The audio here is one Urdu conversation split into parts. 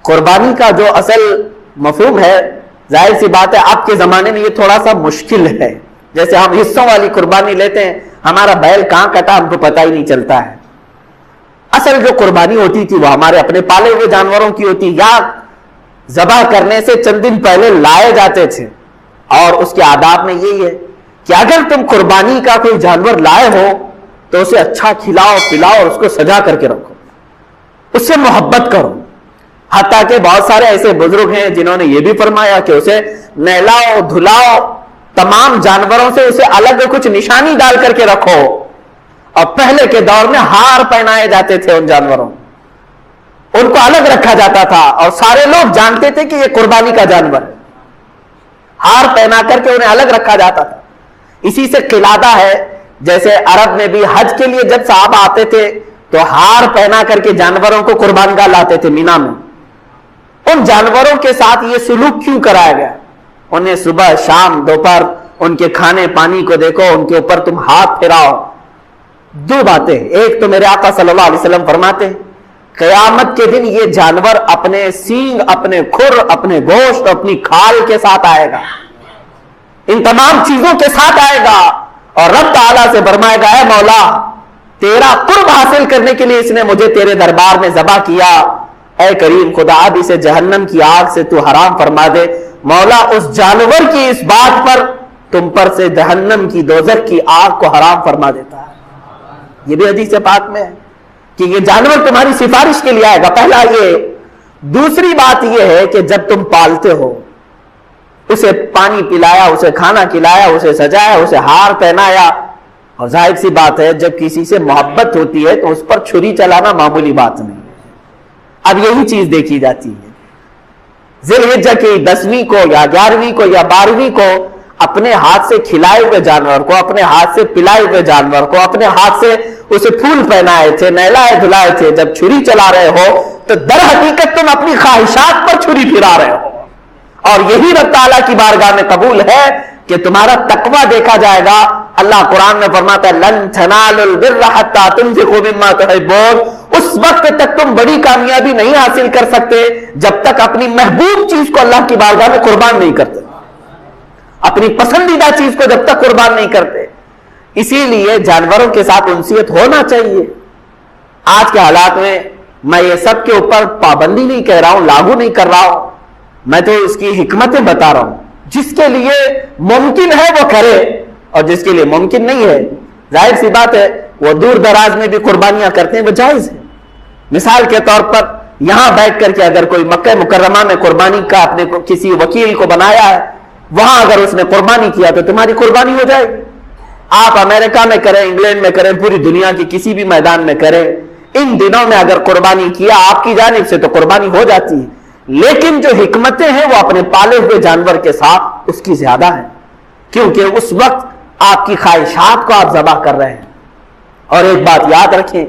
قربانی کا جو اصل مفہوم ہے، ظاہر سی بات ہے اب کے زمانے میں یہ تھوڑا سا مشکل ہے. جیسے ہم حصوں والی قربانی لیتے ہیں، ہمارا بیل کہاں کٹا ہم کو پتہ ہی نہیں چلتا ہے. اصل جو قربانی ہوتی تھی وہ ہمارے اپنے پالے ہوئے جانوروں کی ہوتی، یا ذبح کرنے سے چند دن پہلے لائے جاتے تھے. اور اس کے آداب میں یہی ہے کہ اگر تم قربانی کا کوئی جانور لائے ہو تو اسے اچھا کھلاؤ پلاؤ اور اس کو سجا کر کے رکھو، اس سے محبت کرو. حتیٰ کہ بہت سارے ایسے بزرگ ہیں جنہوں نے یہ بھی فرمایا کہ اسے نہلاؤ دھلاؤ، تمام جانوروں سے اسے الگ کچھ نشانی ڈال کر کے رکھو. اور پہلے کے دور میں ہار پہنائے جاتے تھے ان جانوروں، ان کو الگ رکھا جاتا تھا اور سارے لوگ جانتے تھے کہ یہ قربانی کا جانور ہے. ہار پہنا کر کے انہیں الگ رکھا جاتا تھا. اسی سے قلادہ ہے، جیسے عرب میں بھی حج کے لیے جب صحابہ آتے تھے تو ہار پہنا کر کے جانوروں کو قربان گاہ لاتے تھے مینا میں. ان جانوروں کے ساتھ یہ سلوک کیوں کرایا گیا؟ انہیں صبح شام دوپہر ان کے کھانے پانی کو دیکھو، ان کے اوپر تم ہاتھ پھیراؤ. دو باتیں، ایک تو میرے آقا صلی اللہ علیہ وسلم فرماتے ہیں قیامت کے دن یہ جانور اپنے سینگ، اپنے کھر، اپنے گوشت، اپنی کھال کے ساتھ آئے گا، ان تمام چیزوں کے ساتھ آئے گا اور رب تعالیٰ سے فرمائے گا اے مولا تیرا قرب حاصل کرنے کے لیے اس نے مجھے تیرے دربار میں ذبح کیا، اے کریم خدا اب اسے جہنم کی آگ سے تو حرام فرما دے. مولا اس جانور کی اس بات پر تم پر سے جہنم کی دوزخ کی آگ کو حرام فرما دیتا ہے. یہ بھی حدیث پاک میں ہے کہ یہ جانور تمہاری سفارش کے لیے آئے گا. پہلا یہ. دوسری بات یہ ہے کہ جب تم پالتے ہو اسے پانی پلایا، اسے کھانا کھلایا، اسے سجایا، اسے ہار پہنایا، اور ظاہر سی بات ہے جب کسی سے محبت ہوتی ہے تو اس پر چھری چلانا معمولی بات نہیں ہے. اب یہی چیز دیکھی جاتی ہے ذی الحجہ کی 10ویں کو یا 11ویں کو یا 12ویں کو اپنے ہاتھ سے کھلائے ہوئے جانور کو، اپنے ہاتھ سے پلائے ہوئے جانور کو، اپنے ہاتھ سے اسے پھول پہنائے تھے، نہلائے دھلائے تھے، جب چھری چلا رہے ہو تو در حقیقت تم اپنی خواہشات پر چھری پھرا رہے ہو. اور یہی رب تعالیٰ کی بارگاہ میں قبول ہے کہ تمہارا تقوی دیکھا جائے گا. اللہ قرآن میں فرماتا ہے لن تنالوا البر حتى تنفقوا مما تحبون. اس وقت تک تم بڑی کامیابی نہیں حاصل کر سکتے جب تک اپنی محبوب چیز کو اللہ کی بارگاہ میں قربان نہیں کرتے، اپنی پسندیدہ چیز کو جب تک قربان نہیں کرتے. اسی لیے جانوروں کے ساتھ انسیت ہونا چاہیے. آج کے حالات میں میں یہ سب کے اوپر پابندی نہیں کہہ رہا ہوں، لاگو نہیں کر رہا ہوں، میں تو اس کی حکمتیں بتا رہا ہوں. جس کے لیے ممکن ہے وہ کرے اور جس کے لیے ممکن نہیں ہے ظاہر سی بات ہے وہ دور دراز میں بھی قربانیاں کرتے ہیں، وہ جائز ہے. مثال کے طور پر یہاں بیٹھ کر کے اگر کوئی مکہ مکرمہ میں قربانی کا اپنے کسی وکیل کو بنایا ہے، وہاں اگر اس نے قربانی کیا تو تمہاری قربانی ہو جائے گی. آپ امریکہ میں کریں، انگلینڈ میں کریں، پوری دنیا کی کسی بھی میدان میں کریں، ان دنوں میں اگر قربانی کیا آپ کی جانب سے تو قربانی ہو جاتی ہے. لیکن جو حکمتیں ہیں وہ اپنے پالے ہوئے جانور کے ساتھ اس کی زیادہ ہے، کیونکہ اس وقت آپ کی خواہشات کو آپ ذبح کر رہے ہیں. اور ایک بات یاد رکھیں،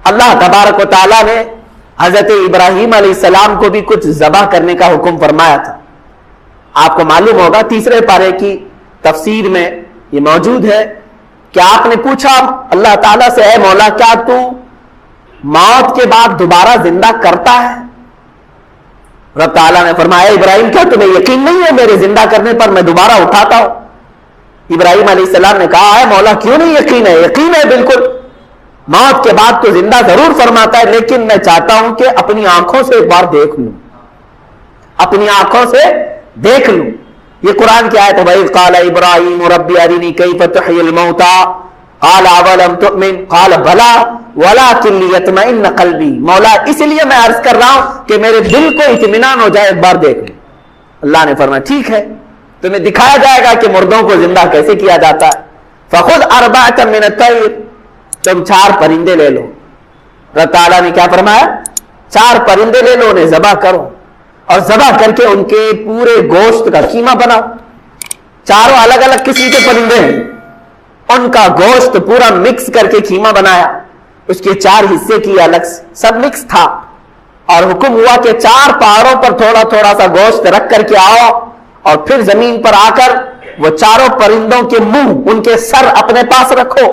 اللہ تبارک و تعالیٰ نے حضرت ابراہیم علیہ السلام کو بھی کچھ ذبح کرنے کا حکم فرمایا تھا. آپ کو معلوم ہوگا 3 پارے کی تفسیر میں یہ موجود ہے کہ آپ نے پوچھا اللہ تعالیٰ سے اے مولا کیا تو موت کے بعد دوبارہ زندہ کرتا ہے؟ رب تعالیٰ نے فرمایا ابراہیم کیا تمہیں یقین نہیں ہے میرے زندہ کرنے پر میں دوبارہ اٹھاتا ہوں؟ ابراہیم علیہ السلام نے کہا اے مولا کیوں نہیں یقین ہے؟ یقین ہے بالکل، موت کے بعد تو زندہ ضرور فرماتا ہے، لیکن میں چاہتا ہوں کہ اپنی آنکھوں سے ایک بار دیکھ لوں، اپنی آنکھوں سے دیکھ لوں. یہ قرآن کی آیت ہے وَإِذْ قَالَ إِبْرَاهِيمُ رَبِّ أَرِنِي كَيْفَ تُحْيِي الْمَوْتَى قَالَ أَوَلَمْ تُؤْمِنْ قَالَ بَلَىٰ وَلَٰكِنْ لِيَطْمَئِنَّ قَلْبِي. مولا اس لیے میں عرض کر رہا ہوں کہ میرے دل کو اطمینان ہو جائے، ایک بار دیکھ لوں. اللہ نے فرمایا ٹھیک ہے، تمہیں دکھایا جائے گا کہ مردوں کو زندہ کیسے کیا جاتا ہے. فَخُذْ أَرْبَعَةً مِّنَ الطَّيْرِ. تم 4 پرندے لے لو. رب تعالیٰ نے کیا فرمایا؟ 4 پرندے لے لو، انہیں ذبح کرو اور ذبح کر کے ان کے پورے گوشت کا قیمہ بناؤ. 4 الگ الگ قسم کے پرندے ہیں، ان کا گوشت پورا مکس کر کے قیمہ بنایا. اس کے 4 حصے کی الگ سب مکس تھا اور حکم ہوا کہ 4 پہاڑوں پر تھوڑا تھوڑا سا گوشت رکھ کر کے آؤ اور پھر زمین پر آ کر وہ 4 پرندوں کے منہ، ان کے سر اپنے پاس رکھو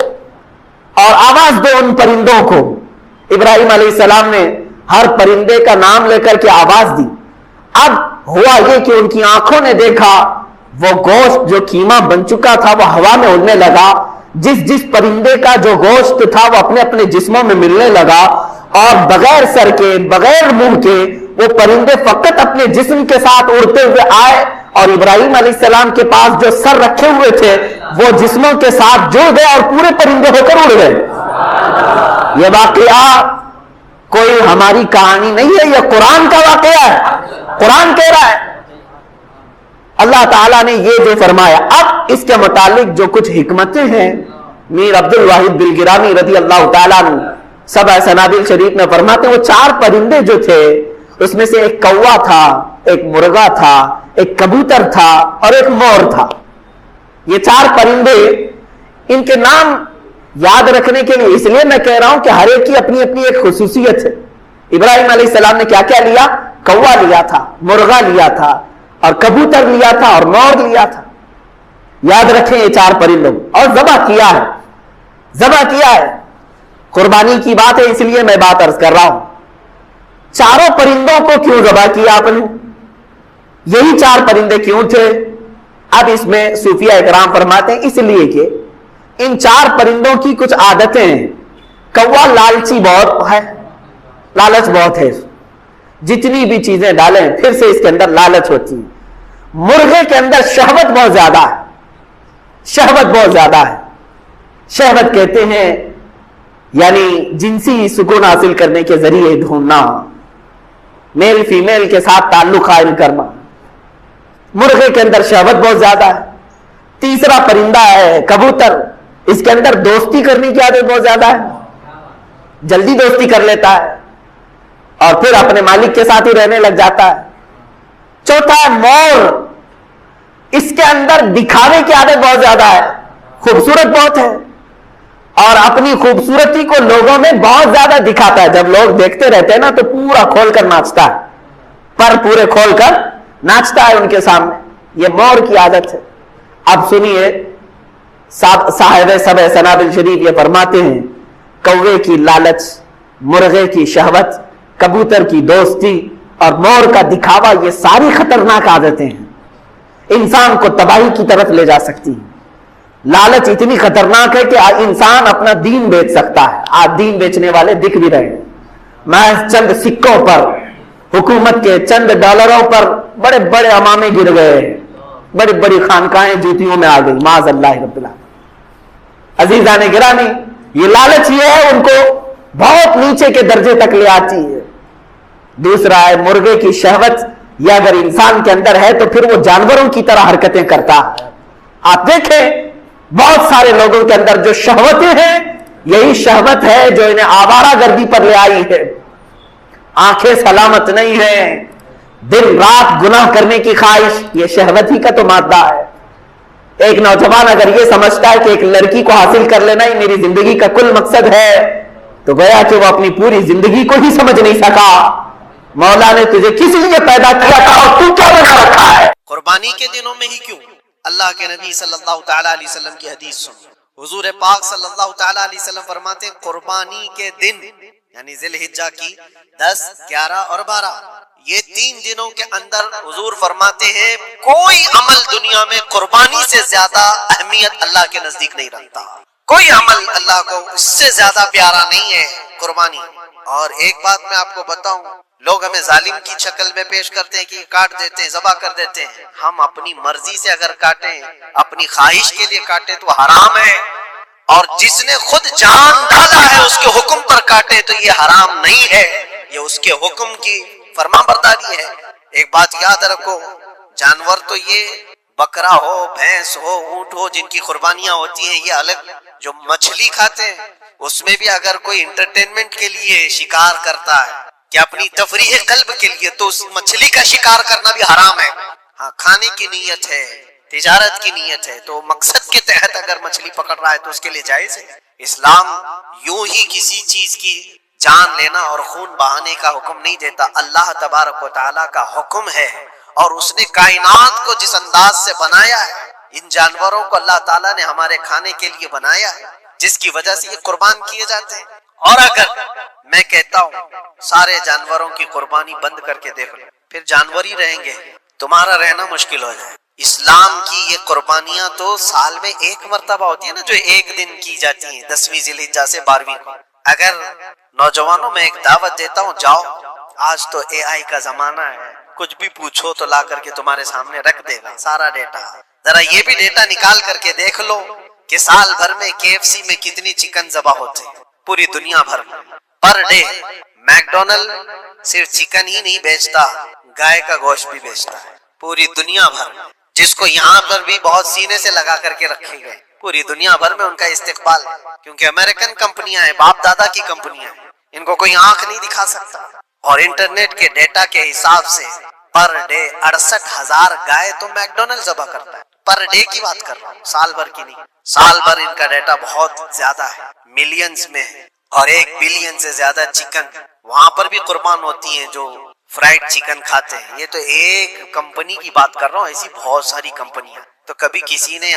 اور آواز دو ان پرندوں کو. ابراہیم علیہ السلام نے ہر پرندے کا نام لے کر کے آواز دی. اب ہوا یہ کہ ان کی آنکھوں نے دیکھا وہ گوشت جو قیمہ بن چکا تھا وہ ہوا میں اڑنے لگا. جس پرندے کا جو گوشت تھا وہ اپنے اپنے جسموں میں ملنے لگا اور بغیر سر کے بغیر منہ کے وہ پرندے فقط اپنے جسم کے ساتھ اڑتے ہوئے آئے اور ابراہیم علیہ السلام کے پاس جو سر رکھے ہوئے تھے وہ جسموں کے ساتھ جڑ گئے اور پورے پرندے ہو کر اڑ گئے. یہ واقعہ کوئی ہماری کہانی نہیں ہے, یہ قرآن کا واقعہ ہے. قرآن کہہ رہا ہے. اللہ تعالیٰ نے یہ جو فرمایا. اب اس کے متعلق جو کچھ حکمتیں ہیں میر عبد الواحد دلگرانی رضی اللہ تعالیٰ عنہ سبع سنابل شریف میں فرماتے ہیں وہ 4 پرندے جو تھے اس میں سے ایک کوا تھا, ایک مرغا تھا, ایک کبوتر تھا اور ایک مور تھا. یہ 4 پرندے, ان کے نام یاد رکھنے کے لیے اس لیے میں کہہ رہا ہوں کہ ہر ایک کی اپنی اپنی ایک خصوصیت ہے. ابراہیم علیہ السلام نے کیا کیا لیا؟ کوا لیا تھا, مرغا لیا تھا اور کبوتر لیا تھا اور مور لیا تھا. یاد رکھیں یہ 4 پرندوں اور ذبح کیا ہے. ذبح کیا ہے, قربانی کی بات ہے اس لیے میں بات عرض کر رہا ہوں. 4 پرندوں کو کیوں ذبح کیا آپ نے؟ یہی 4 پرندے کیوں تھے؟ اب اس میں صوفیہ اکرام فرماتے ہیں اس لیے کہ ان 4 پرندوں کی کچھ عادتیں ہیں. کوا لالچی بہت ہے, لالچ بہت ہے, جتنی بھی چیزیں ڈالیں پھر سے اس کے اندر لالچ ہوتی ہے. مرغے کے اندر شہوت بہت زیادہ ہے, شہوت بہت زیادہ ہے. شہوت کہتے ہیں یعنی جنسی سکون حاصل کرنے کے ذریعے ڈھونڈنا, میل فیمیل کے ساتھ تعلق قائم کرنا. مرغے کے اندر شہوت بہت زیادہ ہے. تیسرا پرندہ ہے کبوتر, اس کے اندر دوستی کرنے کی عادت بہت زیادہ ہے, جلدی دوستی کر لیتا ہے اور پھر اپنے مالک کے ساتھ ہی رہنے لگ جاتا ہے. چوتھا ہے مور, اس کے اندر دکھاوے کی عادت بہت زیادہ ہے, خوبصورت بہت ہے اور اپنی خوبصورتی کو لوگوں میں بہت زیادہ دکھاتا ہے. جب لوگ دیکھتے رہتے ہیں نا تو پورا کھول کر ناچتا ہے, پر پورے کھول کر ناچتا ہے ان کے سامنے. یہ مور کی عادت ہے. اب سنیے صاحب سبع سنابل شریف یہ فرماتے ہیں کوے کی لالچ, مرغے کی شہوت, کبوتر کی دوستی اور مور کا دکھاوا یہ ساری خطرناک عادتیں ہیں, انسان کو تباہی کی طرف لے جا سکتی ہیں. لالچ اتنی خطرناک ہے کہ انسان اپنا دین بیچ سکتا ہے. آج دین بیچنے والے دکھ بھی رہے ہیں. محض چند سکوں پر, حکومت کے چند ڈالروں پر بڑے بڑے امامے گر گئے, بڑی بڑی خانقاہیں جوتیوں میں آ گئی, معاذ اللہ رب العالمین. عزیزان گرامی, یہ لالچ یہ ہے ان کو بہت نیچے کے درجے تک لے آتی ہے. دوسرا ہے مرغے کی شہوت, یہ اگر انسان کے اندر ہے تو پھر وہ جانوروں کی طرح حرکتیں کرتا ہے. آپ دیکھیں بہت سارے لوگوں کے اندر جو شہوتیں ہیں یہی شہوت ہے جو انہیں آوارہ گردی پر لے آئی ہے. آنکھیں سلامت نہیں ہیں, دن رات گناہ کرنے کی خواہش, یہ شہوت ہی کا تو مادہ ہے. ایک نوجوان اگر یہ سمجھتا ہے کہ ایک لڑکی کو حاصل کر لینا ہی میری زندگی کا کل مقصد ہے تو گویا کہ وہ اپنی پوری زندگی کو ہی سمجھ نہیں سکا. مولا نے تجھے کس لیے پیدا کیا تھا اور تو کیا بنا رکھا ہے؟ قربانی کے دنوں میں ہی کیوں؟ اللہ کے نبی صلی اللہ تعالیٰ علیہ وسلم کی حدیث سن. حضور پاک صلی اللہ تعالیٰ علیہ وسلم فرماتے ہیں قربانی کے دن یعنی ذی الحجہ کی 10, 11 اور 12 یہ 3 دنوں کے اندر حضور فرماتے ہیں کوئی عمل دنیا میں قربانی سے زیادہ اہمیت اللہ کے نزدیک نہیں رکھتا. کوئی عمل اللہ کو اس سے زیادہ پیارا نہیں ہے قربانی. اور ایک بات میں آپ کو بتاؤں, لوگ ہمیں ظالم کی شکل میں پیش کرتے ہیں کہ کاٹ دیتے ہیں, ذبح کر دیتے ہیں. ہم اپنی مرضی سے اگر کاٹیں, اپنی خواہش کے لیے کاٹیں تو حرام ہے, اور جس نے خود جان ڈالا ہے اس کے حکم پر کاٹے تو یہ حرام نہیں ہے, یہ اس کے حکم کی فرما برداری ہے. ایک بات یاد رکھو, جانور تو یہ بکرا ہو, بھینس ہو, اونٹ ہو جن کی قربانیاں ہوتی ہیں یہ الگ. جو مچھلی کھاتے ہیں اس میں بھی اگر کوئی انٹرٹینمنٹ کے لیے شکار کرتا ہے کہ اپنی تفریح قلب کے لیے تو اس مچھلی کا شکار کرنا بھی حرام ہے. ہاں کھانے کی نیت ہے, تجارت کی نیت ہے تو مقصد کے تحت اگر مچھلی پکڑ رہا ہے تو اس کے لیے جائز ہے. اسلام یوں ہی کسی چیز کی جان لینا اور خون بہانے کا حکم نہیں دیتا. اللہ تبارک و تعالیٰ کا حکم ہے اور اس نے کائنات کو جس انداز سے بنایا ہے, ان جانوروں کو اللہ تعالیٰ نے ہمارے کھانے کے لیے بنایا ہے جس کی وجہ سے یہ قربان کیے جاتے ہیں. اور اگر میں کہتا ہوں سارے جانوروں کی قربانی بند کر کے دیکھ لو، پھر جانور ہی رہیں گے، تمہارا رہنا مشکل ہو جائے۔ اسلام کی یہ قربانیاں تو سال میں ایک مرتبہ ہوتی ہے نا، جو ایک دن کی جاتی ہیں 10ویں ذی الحجہ سے 12ویں کو۔ اگر نوجوانوں میں ایک دعوت دیتا ہوں، جاؤ، آج تو اے آئی کا زمانہ ہے، کچھ بھی پوچھو تو لا کر کے تمہارے سامنے رکھ دے گا سارا ڈیٹا، ذرا یہ بھی ڈیٹا نکال کر کے دیکھ لو کہ سال بھر میں KFC میں کتنی چکن ذبح ہوتے ہیں پوری دنیا بھر میں پر ڈے۔ میکڈونلڈ صرف چکن ہی نہیں بیچتا، گائے کا گوشت بھی بیچتا ہے پوری دنیا بھر میں، جس کو یہاں پر بھی بہت سینے سے لگا کر کے رکھے گئے، پوری دنیا بھر میں ان کا استقبال ہے، کیونکہ امریکن کمپنیاں ہیں، باپ دادا کی کمپنیاں ہیں، ان کو کوئی آنکھ نہیں دکھا سکتا۔ اور انٹرنیٹ کے ڈیٹا کے حساب سے پر ڈے 68,000 گائے تو میکڈونلڈ ذبح کرتا ہے، پر ڈے کی بات کر رہا ہوں، سال بھر کی نہیں۔ سال بھر ان کا ڈیٹا بہت زیادہ ہے، ملینز میں ہے، اور 1 بلین سے زیادہ چکن وہاں پر بھی قربان ہوتی ہیں جو فرائیڈ چکن کھاتے ہیں۔ یہ تو ایک کمپنی کی بات کر رہا ہوں، ایسی بہت ساری کمپنیاں۔ تو کبھی کسی نے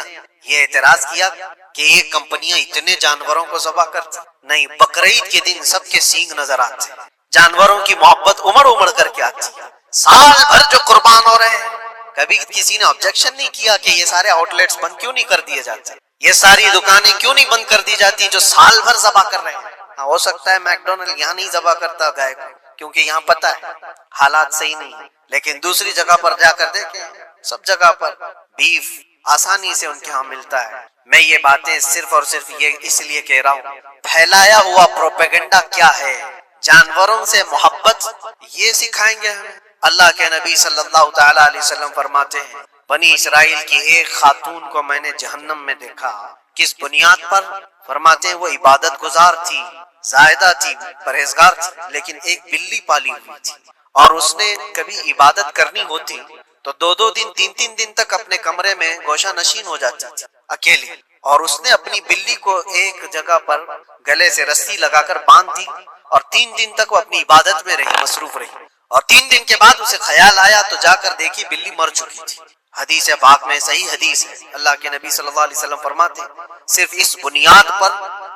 یہ اعتراض کیا کہ یہ کمپنیاں اتنے جانوروں کو ذبح کرتی؟ نہیں، بقرعید کے دن سب کے سینگ نظر آتے ہیں، جانوروں کی محبت امڑ امڑ کر کے آتی ہے، سال بھر جو قربان ہو رہے ہیں۔ کبھی کسی نے آبجیکشن نہیں کیا کہ یہ سارے آؤٹ لیٹس بند کیوں نہیں کر دیے جاتے، یہ ساری دکانیں کیوں نہیں بند کر دی جاتی جو سال بھر ذبح کر رہے ہیں۔ ہاں، ہو سکتا ہے میکڈونلڈ یہاں نہیں ذبح کرتا گائے کو، کیونکہ یہاں پتہ ہے حالات صحیح نہیں، لیکن دوسری جگہ پر جا کر دیکھیں، سب جگہ پر بیف آسانی سے ان کے ہاں ملتا ہے۔ میں یہ باتیں صرف اور صرف یہ اس لیے کہہ رہا ہوں، پھیلایا ہوا پروپیگنڈا کیا ہے، جانوروں سے محبت یہ سکھائیں گے ہمیں۔ اللہ کے نبی صلی اللہ تعالی علیہ وسلم فرماتے ہیں، بنی اسرائیل کی ایک خاتون کو میں نے جہنم میں دیکھا، کس بنیاد پر؟ فرماتے ہیں وہ عبادت گزار تھی، زاہدہ تھی، پرہیزگار تھی، لیکن ایک بلی پالی ہوئی تھی، اور اس نے کبھی عبادت کرنی ہوتی تو 2 دن 3 دن تک اپنے کمرے میں گوشہ نشین ہو جاتی تھی اکیلی، اور اس نے اپنی بلی کو ایک جگہ پر گلے سے رسی لگا کر باندھ دی، اور 3 دن تک وہ اپنی عبادت میں رہی، مصروف رہی، اور 3 دن کے بعد اسے خیال آیا تو جا کر دیکھی بلی مر چکی تھی۔ حدیث پاک میں، صحیح حدیث ہے، اللہ کے نبی صلی اللہ علیہ وسلم فرماتے ہیں صرف اس بنیاد پر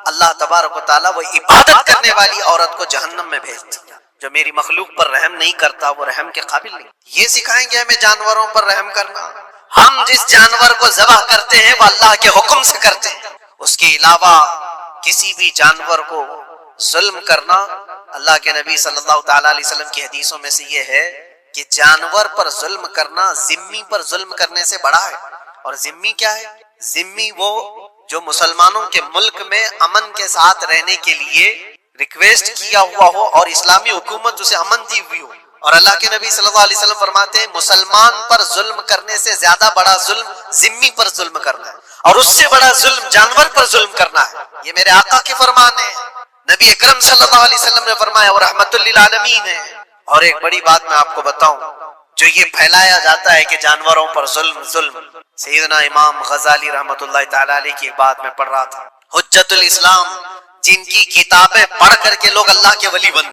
اللہ تبارک و تعالیٰ وہ عبادت کرنے والی عورت کو جہنم میں بھیج دیا۔ جو میری مخلوق پر رحم نہیں کرتا وہ رحم کے قابل نہیں۔ یہ سکھائیں گے ہمیں جانوروں پر رحم کرنا۔ ہم جس جانور کو ذبح کرتے ہیں وہ اللہ کے حکم سے کرتے ہیں، اس کے علاوہ کسی بھی جانور کو ظلم کرنا، اللہ کے نبی صلی اللہ تعالی علیہ وسلم کی حدیثوں میں سے یہ ہے کہ جانور پر ظلم کرنا ذمی پر ظلم کرنے سے بڑا ہے۔ اور ذمی کیا ہے؟ ذمی وہ جو مسلمانوں کے ملک میں امن کے ساتھ رہنے کے لیے ریکویسٹ کیا ہوا ہو اور اسلامی حکومت اسے امن دی ہوئی ہو، اور اللہ کے نبی صلی اللہ علیہ وسلم فرماتے ہیں مسلمان پر ظلم کرنے سے زیادہ بڑا ظلم ذمی پر ظلم کرنا ہے، اور اس سے بڑا ظلم جانور پر ظلم کرنا ہے۔ یہ میرے آقا کے فرمان ہے، نبی اکرم صلی اللہ علیہ وسلم نے فرمایا، اور رحمت للعالمین ہے۔ اور ایک بڑی بات میں آپ کو بتاؤں، جو یہ پھیلایا جاتا ہے کہ جانوروں پر ظلم، سیدنا امام غزالی رحمت اللہ تعالی علیہ کی ایک بات میں پڑھ رہا تھا، حجت الاسلام، جن کی کتابیں پڑھ کر کے لوگ اللہ کے ولی بن